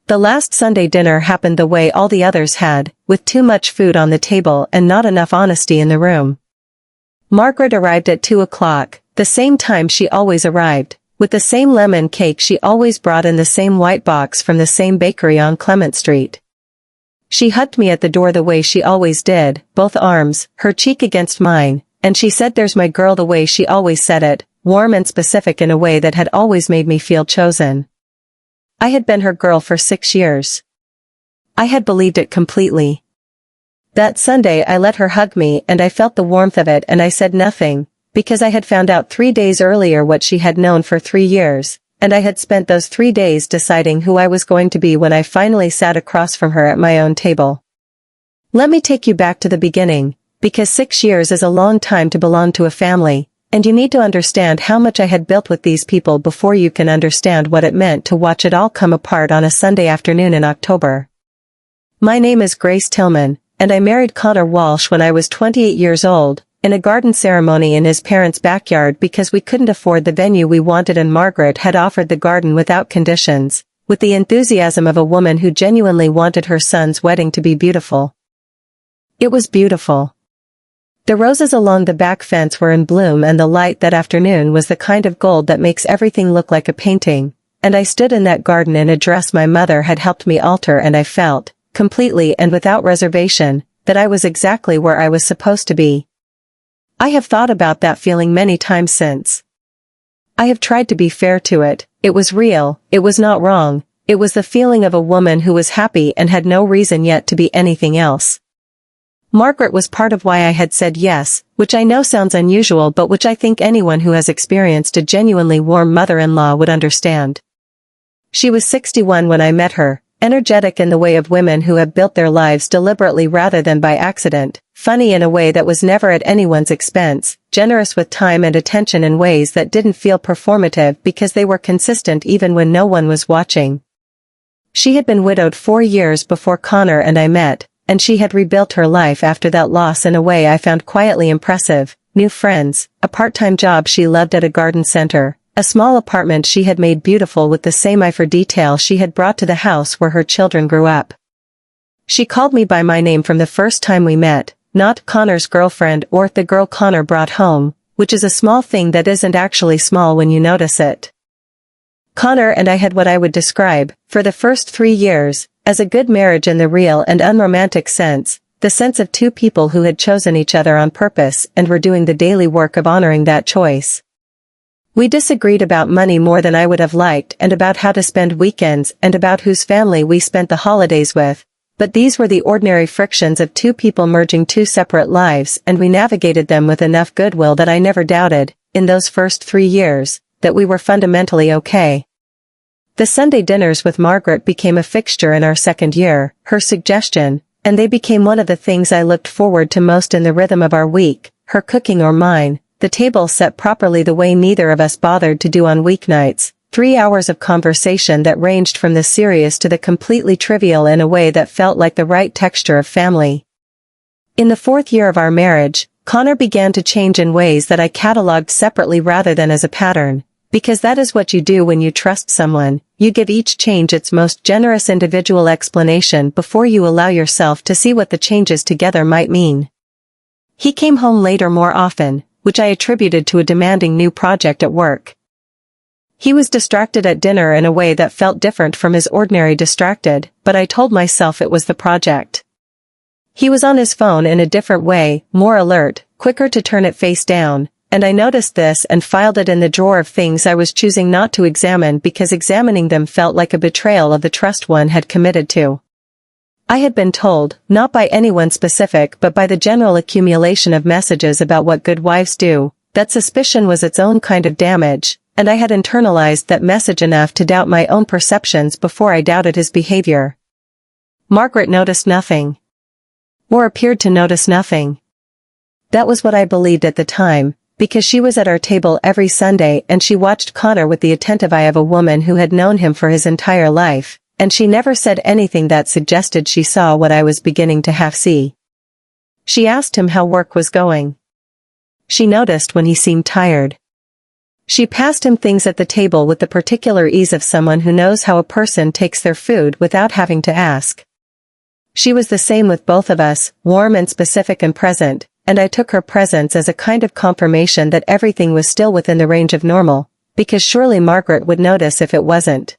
The last Sunday dinner happened the way all the others had, with too much food on the table and not enough honesty in the room. Margaret arrived at 2 o'clock, the same time she always arrived, with the same lemon cake she always brought in the same white box from the same bakery on Clement Street. She hugged me at the door the way she always did, both arms, her cheek against mine, and she said "There's my girl" the way she always said it, warm and specific in a way that had always made me feel chosen. I had been her girl for 6 years. I had believed it completely. That Sunday I let her hug me and I felt the warmth of it and I said nothing, because I had found out 3 days earlier what she had known for 3 years, and I had spent those 3 days deciding who I was going to be when I finally sat across from her at my own table. Let me take you back to the beginning, because 6 years is a long time to belong to a family, and you need to understand how much I had built with these people before you can understand what it meant to watch it all come apart on a Sunday afternoon in October. My name is Grace Tillman, and I married Connor Walsh when I was 28 years old, in a garden ceremony in his parents' backyard because we couldn't afford the venue we wanted and Margaret had offered the garden without conditions, with the enthusiasm of a woman who genuinely wanted her son's wedding to be beautiful. It was beautiful. The roses along the back fence were in bloom and the light that afternoon was the kind of gold that makes everything look like a painting, and I stood in that garden in a dress my mother had helped me alter and I felt, completely and without reservation, that I was exactly where I was supposed to be. I have thought about that feeling many times since. I have tried to be fair to it. It was real, it was not wrong, it was the feeling of a woman who was happy and had no reason yet to be anything else. Margaret was part of why I had said yes, which I know sounds unusual but which I think anyone who has experienced a genuinely warm mother-in-law would understand. She was 61 when I met her, energetic in the way of women who have built their lives deliberately rather than by accident, funny in a way that was never at anyone's expense, generous with time and attention in ways that didn't feel performative because they were consistent even when no one was watching. She had been widowed 4 years before Connor and I met, and she had rebuilt her life after that loss in a way I found quietly impressive: new friends, a part-time job she loved at a garden center, a small apartment she had made beautiful with the same eye for detail she had brought to the house where her children grew up. She called me by my name from the first time we met, not Connor's girlfriend or the girl Connor brought home, which is a small thing that isn't actually small when you notice it. Connor and I had what I would describe, for the first 3 years, as a good marriage in the real and unromantic sense, the sense of two people who had chosen each other on purpose and were doing the daily work of honoring that choice. We disagreed about money more than I would have liked and about how to spend weekends and about whose family we spent the holidays with, but these were the ordinary frictions of two people merging two separate lives and we navigated them with enough goodwill that I never doubted, in those first 3 years, that we were fundamentally okay. The Sunday dinners with Margaret became a fixture in our second year, her suggestion, and they became one of the things I looked forward to most in the rhythm of our week, her cooking or mine, the table set properly the way neither of us bothered to do on weeknights, 3 hours of conversation that ranged from the serious to the completely trivial in a way that felt like the right texture of family. In the 4th year of our marriage, Connor began to change in ways that I catalogued separately rather than as a pattern, because that is what you do when you trust someone, you give each change its most generous individual explanation before you allow yourself to see what the changes together might mean. He came home later more often, which I attributed to a demanding new project at work. He was distracted at dinner in a way that felt different from his ordinary distracted, but I told myself it was the project. He was on his phone in a different way, more alert, quicker to turn it face down, and I noticed this and filed it in the drawer of things I was choosing not to examine because examining them felt like a betrayal of the trust one had committed to. I had been told, not by anyone specific but by the general accumulation of messages about what good wives do, that suspicion was its own kind of damage, and I had internalized that message enough to doubt my own perceptions before I doubted his behavior. Margaret noticed nothing. Or appeared to notice nothing. That was what I believed at the time, because she was at our table every Sunday and she watched Connor with the attentive eye of a woman who had known him for his entire life, and she never said anything that suggested she saw what I was beginning to half see. She asked him how work was going. She noticed when he seemed tired. She passed him things at the table with the particular ease of someone who knows how a person takes their food without having to ask. She was the same with both of us, warm and specific and present, and I took her presence as a kind of confirmation that everything was still within the range of normal, because surely Margaret would notice if it wasn't.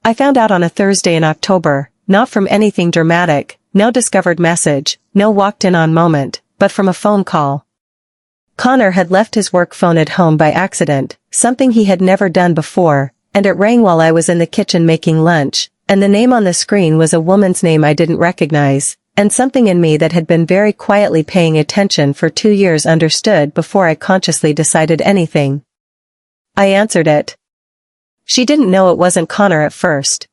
I found out on a Thursday in October, not from anything dramatic, no discovered message, no walked-in-on moment, but from a phone call. Connor had left his work phone at home by accident, something he had never done before, and it rang while I was in the kitchen making lunch, and the name on the screen was a woman's name I didn't recognize, and something in me that had been very quietly paying attention for 2 years understood before I consciously decided anything. I answered it. She didn't know it wasn't Connor at first.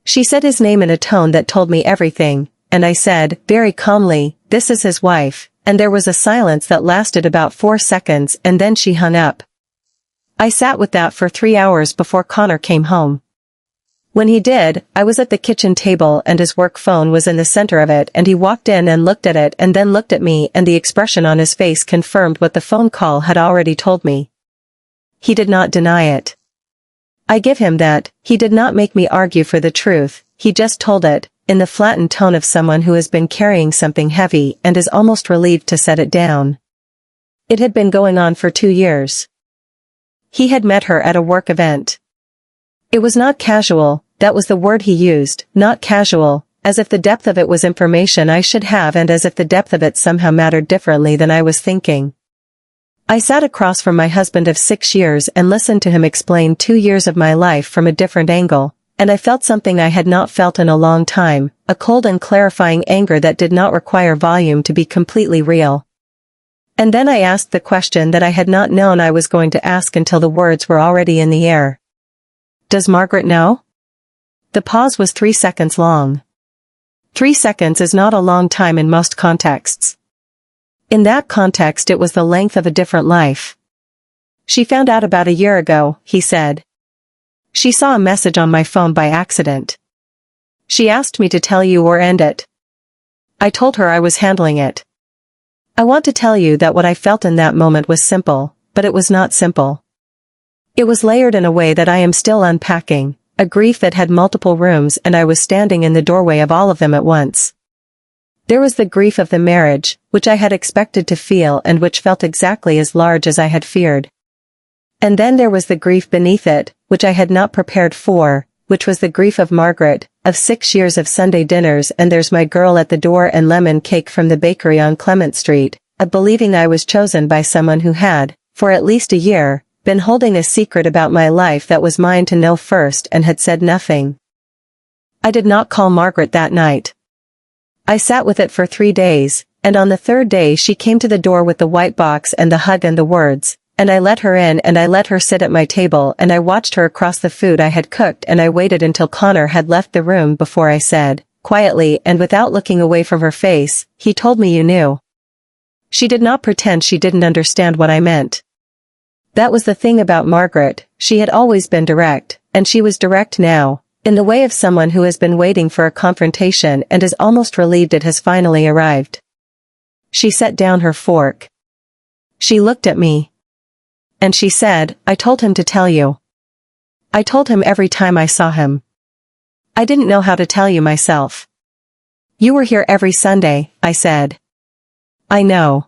She said his name in a tone that told me everything, and I said, very calmly, "This is his wife," and there was a silence that lasted about 4 seconds and then she hung up. I sat with that for 3 hours before Connor came home. When he did, I was at the kitchen table and his work phone was in the center of it and he walked in and looked at it and then looked at me and the expression on his face confirmed what the phone call had already told me. He did not deny it. I give him that, he did not make me argue for the truth, he just told it, in the flattened tone of someone who has been carrying something heavy and is almost relieved to set it down. It had been going on for 2 years. He had met her at a work event. It was not casual, that was the word he used, not casual, as if the depth of it was information I should have and as if the depth of it somehow mattered differently than I was thinking. I sat across from my husband of 6 years and listened to him explain 2 years of my life from a different angle, and I felt something I had not felt in a long time, a cold and clarifying anger that did not require volume to be completely real. And then I asked the question that I had not known I was going to ask until the words were already in the air. Does Margaret know? The pause was 3 seconds long. 3 seconds is not a long time in most contexts. In that context it was the length of a different life. She found out about a year ago, he said. She saw a message on my phone by accident. She asked me to tell you or end it. I told her I was handling it. I want to tell you that what I felt in that moment was simple, but it was not simple. It was layered in a way that I am still unpacking, a grief that had multiple rooms and I was standing in the doorway of all of them at once. There was the grief of the marriage, which I had expected to feel and which felt exactly as large as I had feared. And then there was the grief beneath it, which I had not prepared for, which was the grief of Margaret, of 6 years of Sunday dinners and there's my girl at the door and lemon cake from the bakery on Clement Street, of believing I was chosen by someone who had, for at least a year, been holding a secret about my life that was mine to know first and had said nothing. I did not call Margaret that night. I sat with it for 3 days, and on the 3rd day she came to the door with the white box and the hug and the words, and I let her in and I let her sit at my table and I watched her across the food I had cooked and I waited until Connor had left the room before I said, quietly and without looking away from her face, he told me you knew. She did not pretend she didn't understand what I meant. That was the thing about Margaret, she had always been direct, and she was direct now, in the way of someone who has been waiting for a confrontation and is almost relieved it has finally arrived. She set down her fork. She looked at me. And she said, I told him to tell you. I told him every time I saw him. I didn't know how to tell you myself. You were here every Sunday, I said. I know.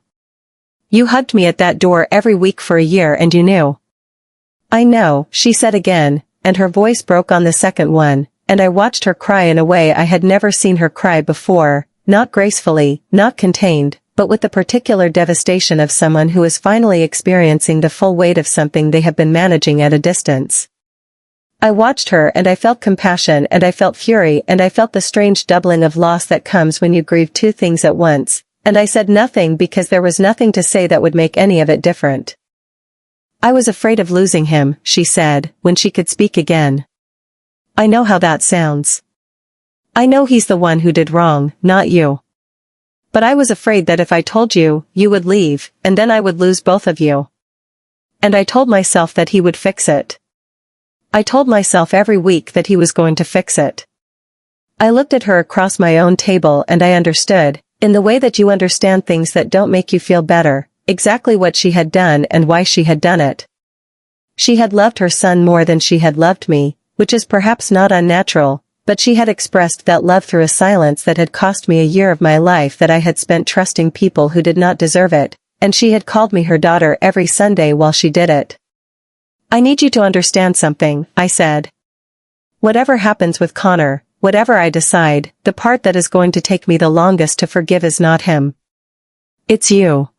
You hugged me at that door every week for a year and you knew. I know, she said again, and her voice broke on the second one, and I watched her cry in a way I had never seen her cry before, not gracefully, not contained, but with the particular devastation of someone who is finally experiencing the full weight of something they have been managing at a distance. I watched her and I felt compassion and I felt fury and I felt the strange doubling of loss that comes when you grieve 2 things at once, and I said nothing because there was nothing to say that would make any of it different. I was afraid of losing him, she said, when she could speak again. I know how that sounds. I know he's the one who did wrong, not you. But I was afraid that if I told you, you would leave, and then I would lose both of you. And I told myself that he would fix it. I told myself every week that he was going to fix it. I looked at her across my own table and I understood, in the way that you understand things that don't make you feel better, exactly what she had done and why she had done it. She had loved her son more than she had loved me, which is perhaps not unnatural, but she had expressed that love through a silence that had cost me a year of my life that I had spent trusting people who did not deserve it, and she had called me her daughter every Sunday while she did it. "I need you to understand something," I said. "Whatever happens with Connor, whatever I decide, the part that is going to take me the longest to forgive is not him. It's you.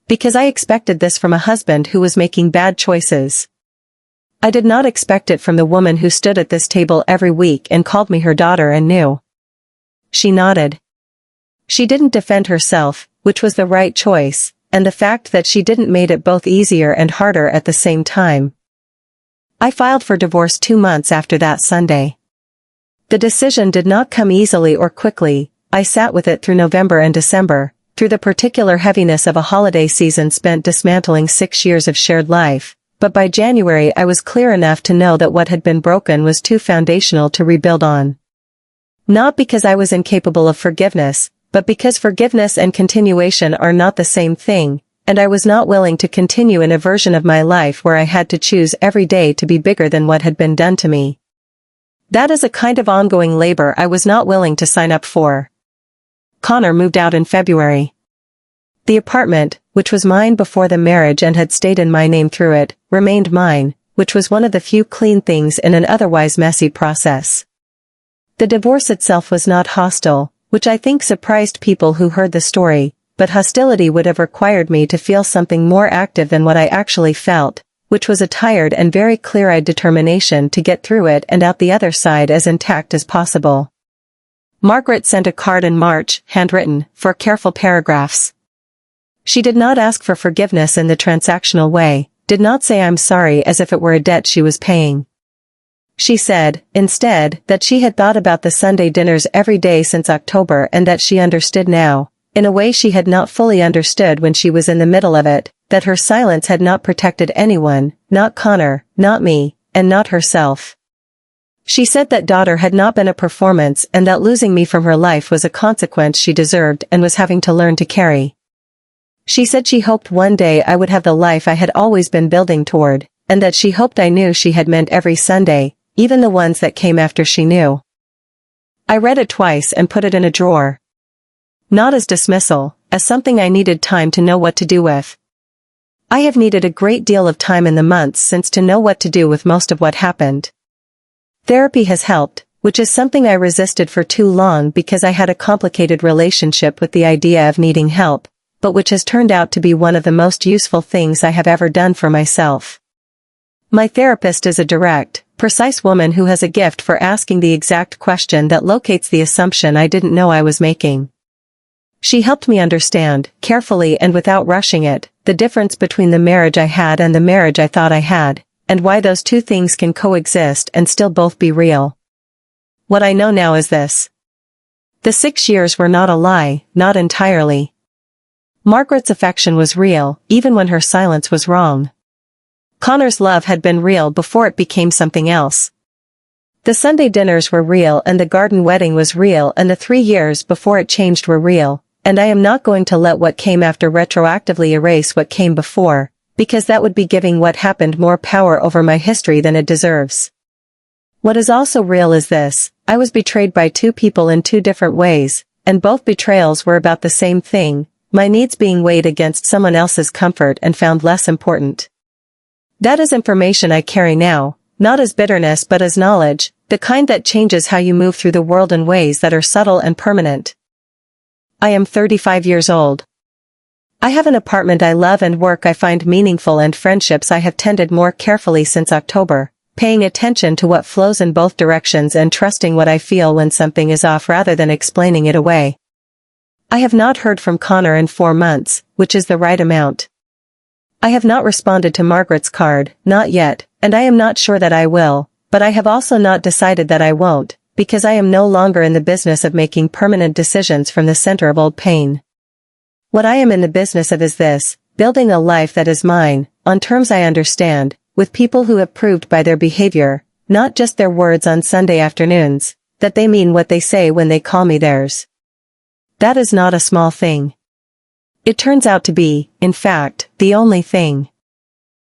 Because I expected this from a husband who was making bad choices. I did not expect it from the woman who stood at this table every week and called me her daughter and knew." She nodded. She didn't defend herself, which was the right choice, and the fact that she didn't made it both easier and harder at the same time. I filed for divorce 2 months after that Sunday. The decision did not come easily or quickly. I sat with it through November and December, through the particular heaviness of a holiday season spent dismantling 6 years of shared life, but by January I was clear enough to know that what had been broken was too foundational to rebuild on. Not because I was incapable of forgiveness, but because forgiveness and continuation are not the same thing, and I was not willing to continue in a version of my life where I had to choose every day to be bigger than what had been done to me. That is a kind of ongoing labor I was not willing to sign up for. Connor moved out in February. The apartment, which was mine before the marriage and had stayed in my name through it, remained mine, which was one of the few clean things in an otherwise messy process. The divorce itself was not hostile, which I think surprised people who heard the story, but hostility would have required me to feel something more active than what I actually felt, which was a tired and very clear-eyed determination to get through it and out the other side as intact as possible. Margaret sent a card in March, handwritten, for careful paragraphs. She did not ask for forgiveness in the transactional way, did not say "I'm sorry" as if it were a debt she was paying. She said, instead, that she had thought about the Sunday dinners every day since October and that she understood now, in a way she had not fully understood when she was in the middle of it, that her silence had not protected anyone, not Connor, not me, and not herself. She said that daughter had not been a performance and that losing me from her life was a consequence she deserved and was having to learn to carry. She said she hoped one day I would have the life I had always been building toward, and that she hoped I knew she had meant every Sunday, even the ones that came after she knew. I read it twice and put it in a drawer. Not as dismissal, as something I needed time to know what to do with. I have needed a great deal of time in the months since to know what to do with most of what happened. Therapy has helped, which is something I resisted for too long because I had a complicated relationship with the idea of needing help, but which has turned out to be one of the most useful things I have ever done for myself. My therapist is a direct, precise woman who has a gift for asking the exact question that locates the assumption I didn't know I was making. She helped me understand, carefully and without rushing it, the difference between the marriage I had and the marriage I thought I had, and why those two things can coexist and still both be real. What I know now is this. The 6 years were not a lie, not entirely. Margaret's affection was real, even when her silence was wrong. Connor's love had been real before it became something else. The Sunday dinners were real and the garden wedding was real and the 3 years before it changed were real, and I am not going to let what came after retroactively erase what came before, because that would be giving what happened more power over my history than it deserves. What is also real is this: I was betrayed by 2 people in 2 different ways, and both betrayals were about the same thing, my needs being weighed against someone else's comfort and found less important. That is information I carry now, not as bitterness but as knowledge, the kind that changes how you move through the world in ways that are subtle and permanent. I am 35 years old. I have an apartment I love and work I find meaningful and friendships I have tended more carefully since October, paying attention to what flows in both directions and trusting what I feel when something is off rather than explaining it away. I have not heard from Connor in 4 months, which is the right amount. I have not responded to Margaret's card, not yet, and I am not sure that I will, but I have also not decided that I won't, because I am no longer in the business of making permanent decisions from the center of old pain. What I am in the business of is this: building a life that is mine, on terms I understand, with people who have proved by their behavior, not just their words on Sunday afternoons, that they mean what they say when they call me theirs. That is not a small thing. It turns out to be, in fact, the only thing.